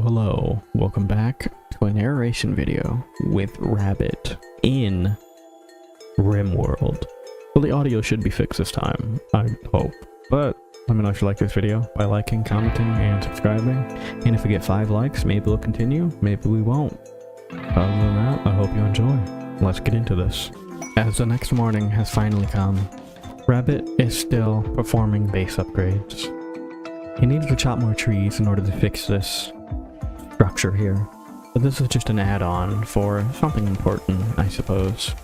Hello. Welcome back to a narration video with Rabbit in RimWorld. Well, the audio should be fixed this time, I hope. But let me know if you like this video by liking, commenting, and subscribing. And if we get 5 likes, maybe we'll continue, maybe we won't. Other than that, I hope you enjoy. Let's get into this. As the next morning has finally come, Rabbit is still performing base upgrades. He needs to chop more trees in order to fix this structure here. But this is just an add-on for something important, I suppose.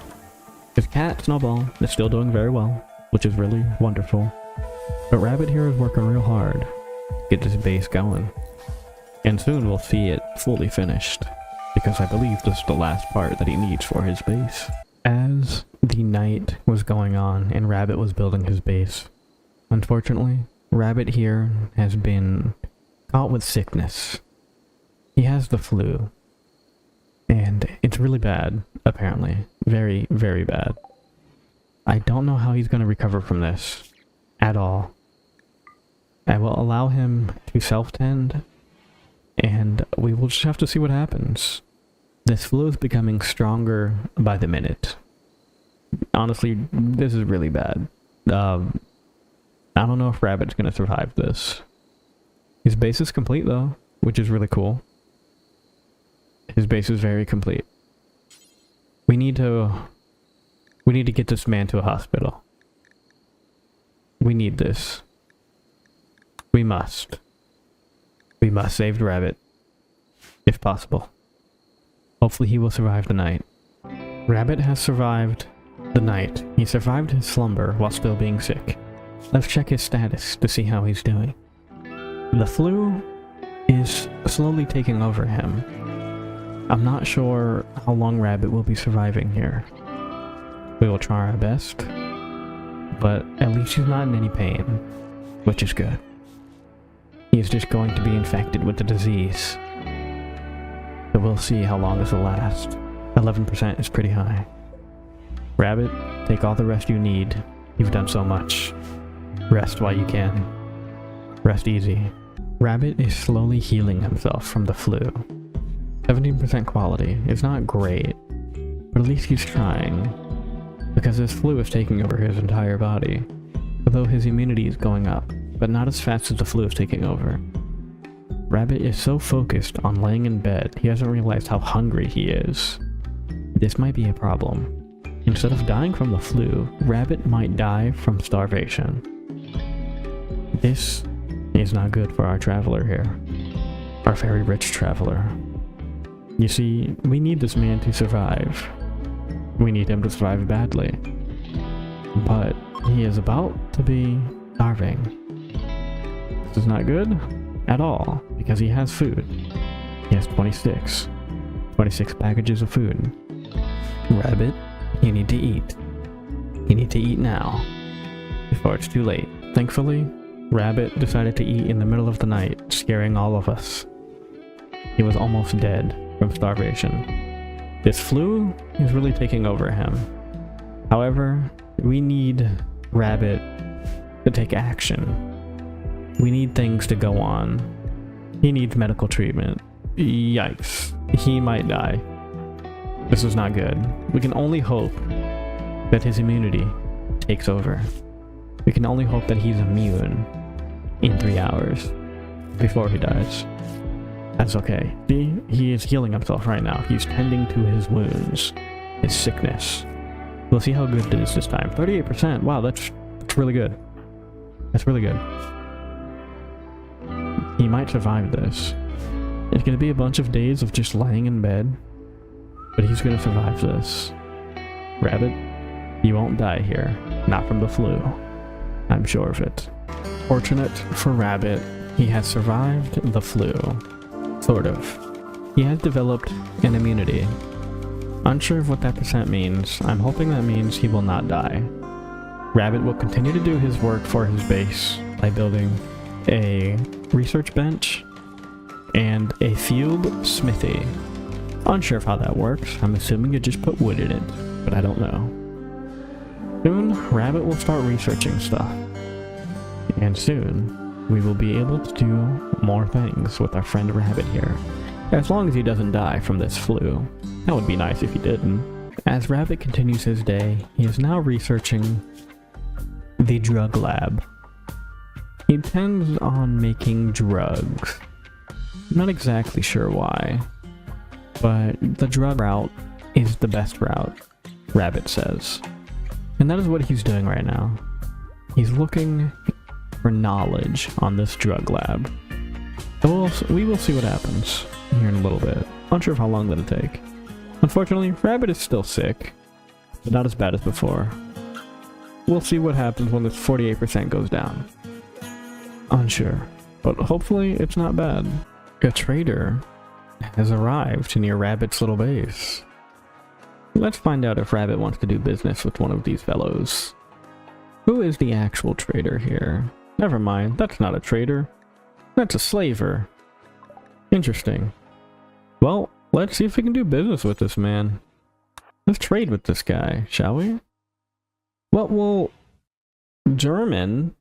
His cat, Snowball, is still doing very well, which is really wonderful. But Rabbit here is working real hard to get this base going. And soon we'll see it fully finished, because I believe this is the last part that he needs for his base. As the night was going on and Rabbit was building his base, unfortunately, Rabbit here has been caught with sickness. He has the flu, and it's really bad, apparently. Very, very bad. I don't know how he's going to recover from this at all. I will allow him to self-tend, and we will just have to see what happens. This flu is becoming stronger by the minute. Honestly, this is really bad. I don't know if Rabbit's going to survive this. His base is complete though, which is really cool. His base is very complete. We need to get this man to a hospital. We need this. We must. We must save Rabbit, if possible. Hopefully he will survive the night. Rabbit has survived the night. He survived his slumber while still being sick. Let's check his status to see how he's doing. The flu is slowly taking over him. I'm not sure how long Rabbit will be surviving here. We will try our best, but at least he's not in any pain, which is good. He's just going to be infected with the disease. So we'll see how long this will last. 11% is pretty high. Rabbit, take all the rest you need. You've done so much. Rest while you can. Rest easy. Rabbit is slowly healing himself from the flu. 17% quality is not great, but at least he's trying, because his flu is taking over his entire body, although his immunity is going up, but not as fast as the flu is taking over. Rabbit is so focused on laying in bed, he hasn't realized how hungry he is. This might be a problem. Instead of dying from the flu, Rabbit might die from starvation. This is not good for our traveler here. Our very rich traveler. You see, we need this man to survive. We need him to survive badly. But he is about to be starving. This is not good at all, because he has food. He has 26 packages of food. Rabbit, you need to eat. You need to eat now, before it's too late. Thankfully, Rabbit decided to eat in the middle of the night, scaring all of us. He was almost dead from starvation. This flu is really taking over him. However, we need Rabbit to take action. We need things to go on. He needs medical treatment. Yikes. He might die. This is not good. We can only hope that his immunity takes over. We can only hope that he's immune in 3 hours before he dies. That's okay. See, he is healing himself right now. He's tending to his wounds, his sickness. We'll see how good it is this time. 38%. Wow, that's really good. That's really good. He might survive this. It's going to be a bunch of days of just laying in bed, but he's going to survive this. Rabbit, you won't die here. Not from the flu. I'm sure of it. Fortunate for Rabbit, he has survived the flu. Sort of. He has developed an immunity. Unsure of what that percent means. I'm hoping that means he will not die. Rabbit will continue to do his work for his base by building a research bench and a field smithy. Unsure of how that works. I'm assuming you just put wood in it, but I don't know. Soon, Rabbit will start researching stuff. And soon, we will be able to do more things with our friend Rabbit here. As long as he doesn't die from this flu. That would be nice if he didn't. As Rabbit continues his day, he is now researching the drug lab. He intends on making drugs. I'm not exactly sure why, but the drug route is the best route, Rabbit says. And that is what he's doing right now. He's looking for knowledge on this drug lab. So we will see what happens here in a little bit. Unsure of how long that'll take. Unfortunately, Rabbit is still sick, but not as bad as before. We'll see what happens when this 48% goes down. Unsure, but hopefully it's not bad. A trader has arrived near Rabbit's little base. Let's find out if Rabbit wants to do business with one of these fellows. Who is the actual trader here? Never mind, that's not a trader. That's a slaver. Interesting. Well, let's see if we can do business with this man. Let's trade with this guy, shall we? What will German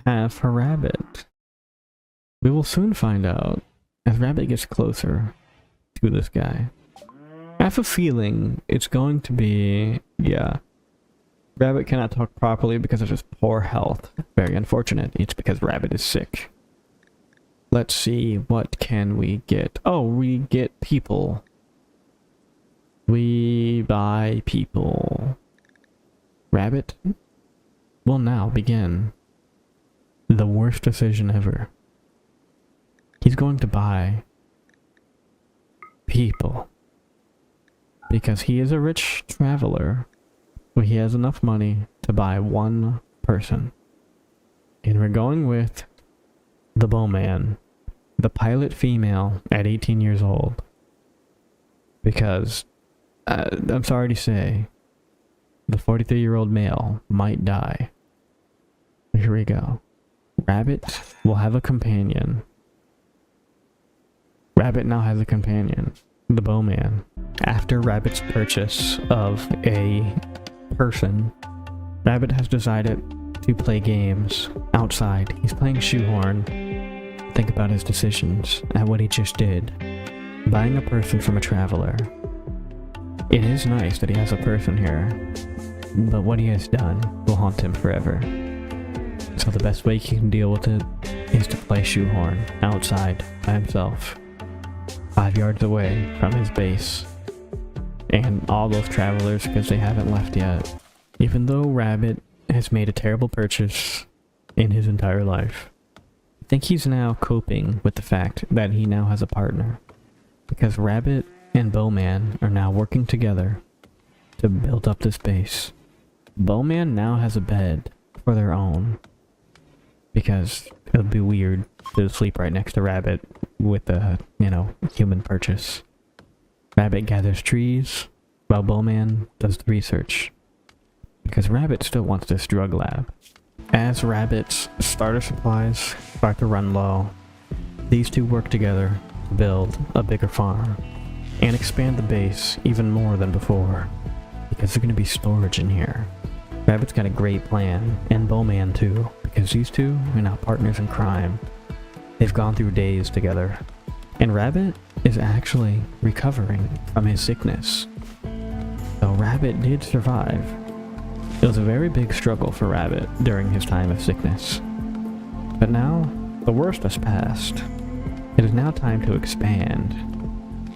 have for Rabbit? We will soon find out as Rabbit gets closer to this guy. I have a feeling it's going to be... yeah. Rabbit cannot talk properly because of his poor health. Very unfortunate. It's because Rabbit is sick. Let's see, what can we get? Oh, we get people. We buy people. Rabbit will now begin the worst decision ever. He's going to buy people. Because he is a rich traveler. But he has enough money to buy one person. And we're going with the bowman. The pilot female at 18 years old. Because, I'm sorry to say, the 43-year-old male might die. Here we go. Rabbit will have a companion. Rabbit now has a companion. The bowman. After Rabbit's purchase of a person, Rabbit has decided to play games outside. He's playing shoehorn. Think about his decisions and what he just did. Buying a person from a traveler. It is nice that he has a person here, but what he has done will haunt him forever. So the best way he can deal with it is to play shoehorn outside by himself, 5 yards away from his base, and all those travelers because they haven't left yet. Even though Rabbit has made a terrible purchase in his entire life, I think he's now coping with the fact that he now has a partner, because Rabbit and Bowman are now working together to build up this base. Bowman now has a bed for their own, because it would be weird to sleep right next to Rabbit with a, human purchase. Rabbit gathers trees, while Bowman does the research. Because Rabbit still wants this drug lab. As Rabbit's starter supplies start to run low, these two work together to build a bigger farm and expand the base even more than before, because there's going to be storage in here. Rabbit's got a great plan, and Bowman too, because these two are now partners in crime. They've gone through days together, and Rabbit is actually recovering from his sickness. So Rabbit did survive. It was a very big struggle for Rabbit during his time of sickness. But now, the worst has passed. It is now time to expand.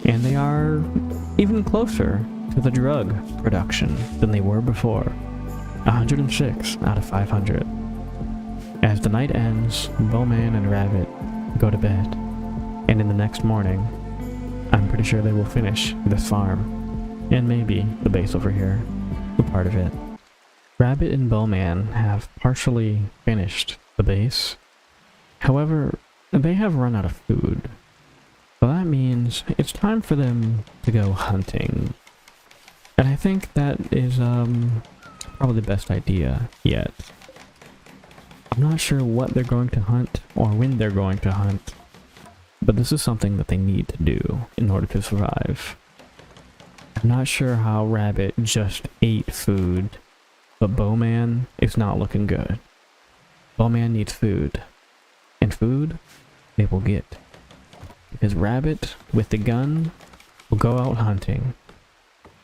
And they are even closer to the drug production than they were before. 106 out of 500. As the night ends, Bowman and Rabbit go to bed. And in the next morning, I'm pretty sure they will finish this farm. And maybe the base over here, a part of it. Rabbit and Bowman have partially finished the base. However, they have run out of food. So that means it's time for them to go hunting. And I think that is probably the best idea yet. I'm not sure what they're going to hunt or when they're going to hunt, but this is something that they need to do in order to survive. I'm not sure how Rabbit just ate food, but Bowman is not looking good. Bowman needs food. And food, they will get. Because Rabbit, with the gun, will go out hunting.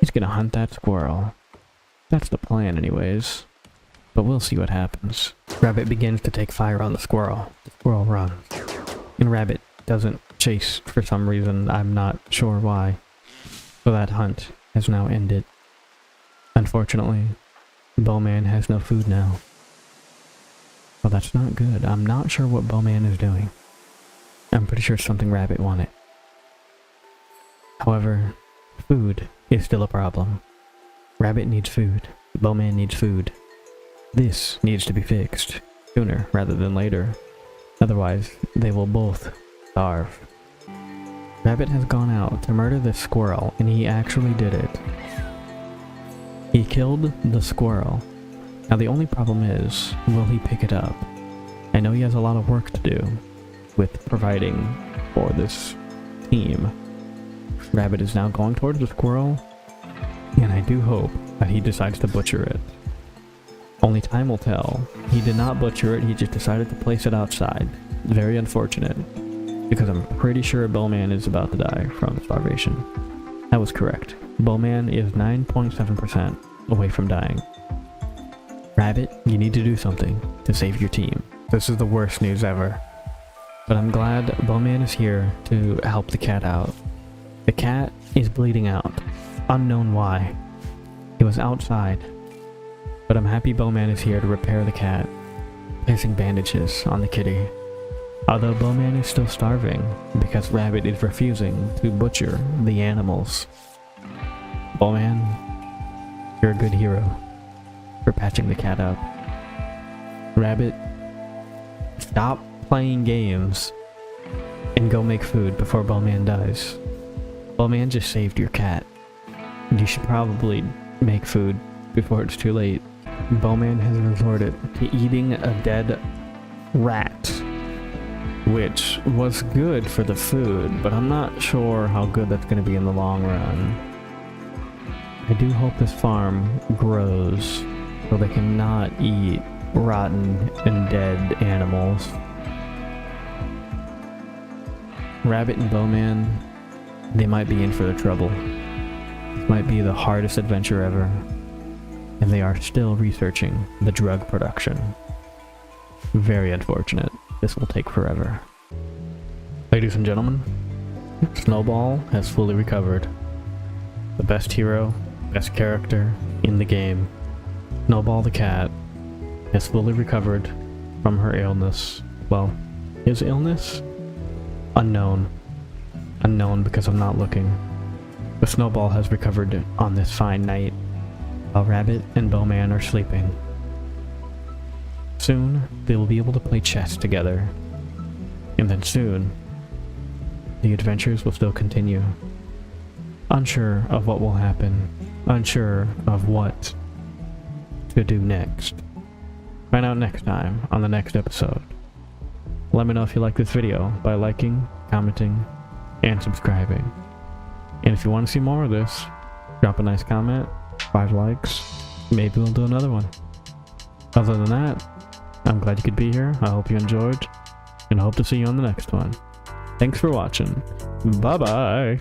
He's gonna hunt that squirrel. That's the plan anyways. But we'll see what happens. Rabbit begins to take fire on the squirrel. The squirrel runs. And Rabbit doesn't chase for some reason. I'm not sure why. So that hunt has now ended. Unfortunately, Bowman has no food now. Well, that's not good. I'm not sure what Bowman is doing. I'm pretty sure it's something Rabbit wanted. However, food is still a problem. Rabbit needs food. Bowman needs food. This needs to be fixed sooner rather than later. Otherwise, they will both starve. Rabbit has gone out to murder this squirrel, and he actually did it. He killed the squirrel. Now the only problem is, will he pick it up? I know he has a lot of work to do with providing for this team. Rabbit is now going towards the squirrel, and I do hope that he decides to butcher it. Only time will tell. He did not butcher it, he just decided to place it outside. Very unfortunate, because I'm pretty sure Bowman is about to die from starvation. I was correct. Bowman is 9.7% away from dying. Rabbit, you need to do something to save your team. This is the worst news ever. But I'm glad Bowman is here to help the cat out. The cat is bleeding out. Unknown why. He was outside. But I'm happy Bowman is here to repair the cat, placing bandages on the kitty. Although Bowman is still starving because Rabbit is refusing to butcher the animals. Bowman, you're a good hero for patching the cat up. Rabbit, stop playing games and go make food before Bowman dies. Bowman just saved your cat. You should probably make food before it's too late. Bowman has resorted to eating a dead rat, which was good for the food, but I'm not sure how good that's going to be in the long run. I do hope this farm grows so they cannot eat rotten and dead animals. Rabbit and Bowman, they might be in for the trouble. This might be the hardest adventure ever. And they are still researching the drug production. Very unfortunate. This will take forever. Ladies and gentlemen, Snowball has fully recovered. The best hero, best character in the game. Snowball the cat has fully recovered from her illness. Well, his illness? Unknown. Unknown because I'm not looking. But Snowball has recovered on this fine night, while Rabbit and Bowman are sleeping. Soon, they will be able to play chess together. And then soon, the adventures will still continue. Unsure of what will happen. Unsure of what to do next. Find out next time on the next episode. Let me know if you like this video by liking, commenting, and subscribing. And if you want to see more of this, drop a nice comment, 5 likes, maybe we'll do another one. Other than that, I'm glad you could be here. I hope you enjoyed, and I hope to see you on the next one. Thanks for watching. Bye bye.